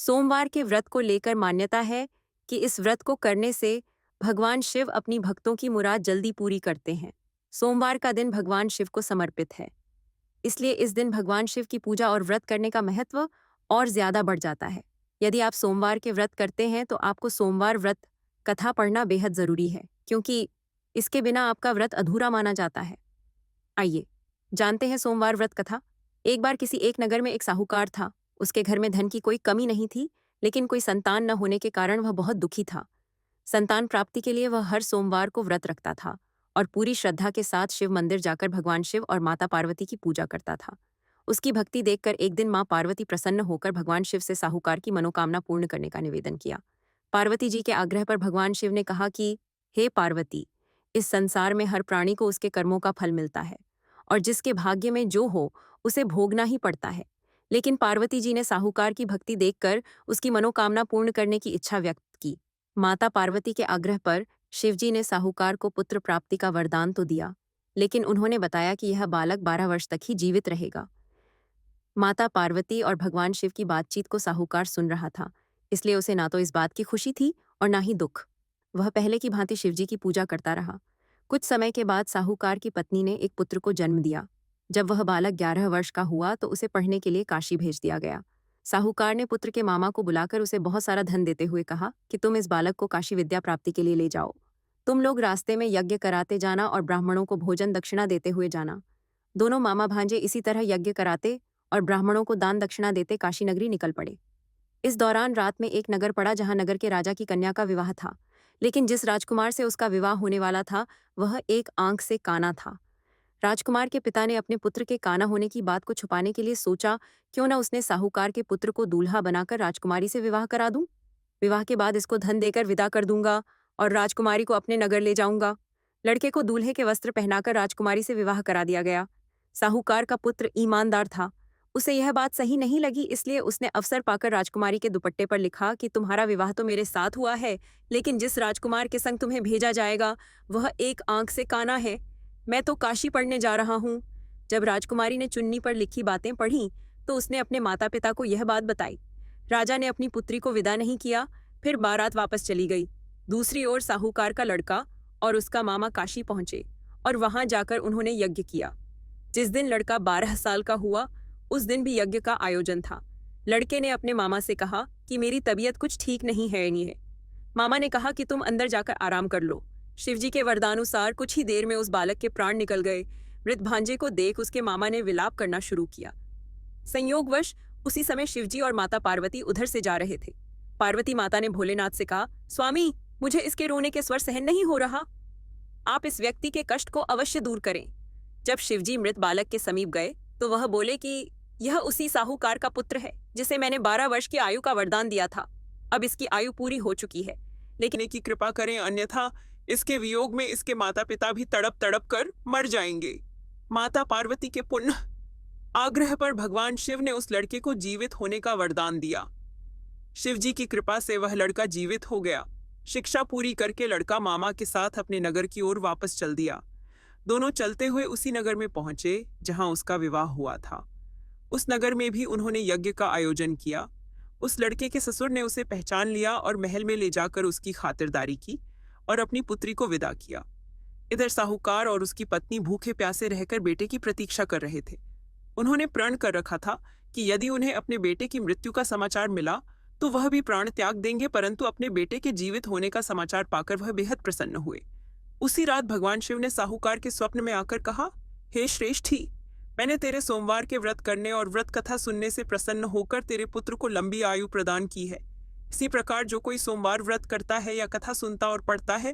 सोमवार के व्रत को लेकर मान्यता है कि इस व्रत को करने से भगवान शिव अपनी भक्तों की मुराद जल्दी पूरी करते हैं। सोमवार का दिन भगवान शिव को समर्पित है, इसलिए इस दिन भगवान शिव की पूजा और व्रत करने का महत्व और ज्यादा बढ़ जाता है। यदि आप सोमवार के व्रत करते हैं तो आपको सोमवार व्रत कथा पढ़ना बेहद जरूरी है, क्योंकि इसके बिना आपका व्रत अधूरा माना जाता है। आइए जानते हैं सोमवार व्रत कथा। एक बार किसी एक नगर में एक साहूकार था। उसके घर में धन की कोई कमी नहीं थी, लेकिन कोई संतान न होने के कारण वह बहुत दुखी था। संतान प्राप्ति के लिए वह हर सोमवार को व्रत रखता था और पूरी श्रद्धा के साथ शिव मंदिर जाकर भगवान शिव और माता पार्वती की पूजा करता था। उसकी भक्ति देखकर एक दिन मां पार्वती प्रसन्न होकर भगवान शिव से साहूकार की मनोकामना पूर्ण करने का निवेदन किया। पार्वती जी के आग्रह पर भगवान शिव ने कहा कि हे पार्वती, इस संसार में हर प्राणी को उसके कर्मों का फल मिलता है और जिसके भाग्य में जो हो उसे भोगना ही पड़ता है। लेकिन पार्वती जी ने साहूकार की भक्ति देखकर उसकी मनोकामना पूर्ण करने की इच्छा व्यक्त की। माता पार्वती के आग्रह पर शिवजी ने साहूकार को पुत्र प्राप्ति का वरदान तो दिया, लेकिन उन्होंने बताया कि यह बालक 12 वर्ष तक ही जीवित रहेगा। माता पार्वती और भगवान शिव की बातचीत को साहूकार सुन रहा था, इसलिए उसे ना तो इस बात की खुशी थी और ना ही दुख। वह पहले की भांति शिवजी की पूजा करता रहा। कुछ समय के बाद साहूकार की पत्नी ने एक पुत्र को जन्म दिया। जब वह बालक 11 वर्ष का हुआ तो उसे पढ़ने के लिए काशी भेज दिया गया। साहूकार ने पुत्र के मामा को बुलाकर उसे बहुत सारा धन देते हुए कहा कि तुम इस बालक को काशी विद्या प्राप्ति के लिए ले जाओ। तुम लोग रास्ते में यज्ञ कराते जाना और ब्राह्मणों को भोजन दक्षिणा देते हुए जाना। दोनों मामा भांजे इसी तरह यज्ञ कराते और ब्राह्मणों को दान दक्षिणा देते काशी नगरी निकल पड़े। इस दौरान रात में एक नगर पड़ा जहां नगर के राजा की कन्या का विवाह था, लेकिन जिस राजकुमार से उसका विवाह होने वाला था वह एक आंख से काना था। राजकुमार के पिता ने अपने पुत्र के काना होने की बात को छुपाने के लिए सोचा, क्यों न उसने साहूकार के पुत्र को दूल्हा बनाकर राजकुमारी से विवाह करा दूं। विवाह के बाद इसको धन देकर विदा कर दूंगा और राजकुमारी को अपने नगर ले जाऊंगा। लड़के को दूल्हे के वस्त्र पहनाकर राजकुमारी से विवाह करा दिया गया। साहूकार का पुत्र ईमानदार था। उसे यह बात सही नहीं लगी, इसलिए उसने अवसर पाकर राजकुमारी के दुपट्टे पर लिखा कि तुम्हारा विवाह तो मेरे साथ हुआ है, लेकिन जिस राजकुमार के संग तुम्हें भेजा जाएगा वह एक आंख से काना है। मैं तो काशी पढ़ने जा रहा हूँ। जब राजकुमारी ने चुन्नी पर लिखी बातें पढ़ी तो उसने अपने माता पिता को यह बात बताई। राजा ने अपनी पुत्री को विदा नहीं किया, फिर बारात वापस चली गई। दूसरी ओर साहूकार का लड़का और उसका मामा काशी पहुंचे और वहां जाकर उन्होंने यज्ञ किया। जिस दिन लड़का 12 साल का हुआ उस दिन भी यज्ञ का आयोजन था। लड़के ने अपने मामा से कहा कि मेरी तबीयत कुछ ठीक नहीं है। मामा ने कहा कि तुम अंदर जाकर आराम कर लो। शिवजी के वरदानुसार कुछ ही देर में उस बालक के प्राण निकल गए। मृत भांजे को देख उसके मामा ने विलाप करना शुरू किया। संयोगवश उसी समय शिवजी और माता पार्वती उधर से जा रहे थे। पार्वती माता ने भोलेनाथ से कहा, स्वामी, मुझे इसके रोने के स्वर सहन नहीं हो रहा। आप इस व्यक्ति के कष्ट को अवश्य दूर करें। जब शिवजी मृत बालक के समीप गए तो वह बोले कि यह उसी साहूकार का पुत्र है जिसे मैंने 12 वर्ष की आयु का वरदान दिया था। अब इसकी आयु पूरी हो चुकी है, लेकिन की कृपा करें, अन्यथा इसके वियोग में इसके माता पिता भी तड़प तड़प कर मर जाएंगे। माता पार्वती के पुण्य आग्रह पर भगवान शिव ने उस लड़के को जीवित होने का वरदान दिया। शिव जी की कृपा से वह लड़का जीवित हो गया। शिक्षा पूरी करके लड़का मामा के साथ अपने नगर की ओर वापस चल दिया। दोनों चलते हुए उसी नगर में पहुंचे जहां उसका विवाह हुआ था। उस नगर में भी उन्होंने यज्ञ का आयोजन किया। उस लड़के के ससुर ने उसे पहचान लिया और महल में ले जाकर उसकी खातिरदारी की और अपनी पुत्री को विदा किया। इधर साहूकार और उसकी पत्नी भूखे प्यासे रहकर बेटे की प्रतीक्षा कर रहे थे। उन्होंने प्रण कर रखा था कि यदि उन्हें अपने बेटे की मृत्यु का समाचार मिला तो वह भी प्राण त्याग देंगे, परंतु अपने बेटे के जीवित होने का समाचार पाकर वह बेहद प्रसन्न हुए। उसी रात भगवान शिव ने साहूकार के स्वप्न में आकर कहा, हे श्रेष्ठी, मैंने तेरे सोमवार के व्रत करने और व्रत कथा सुनने से प्रसन्न होकर तेरे पुत्र को लंबी आयु प्रदान की है। इसी प्रकार जो कोई सोमवार व्रत करता है या कथा सुनता और पढ़ता है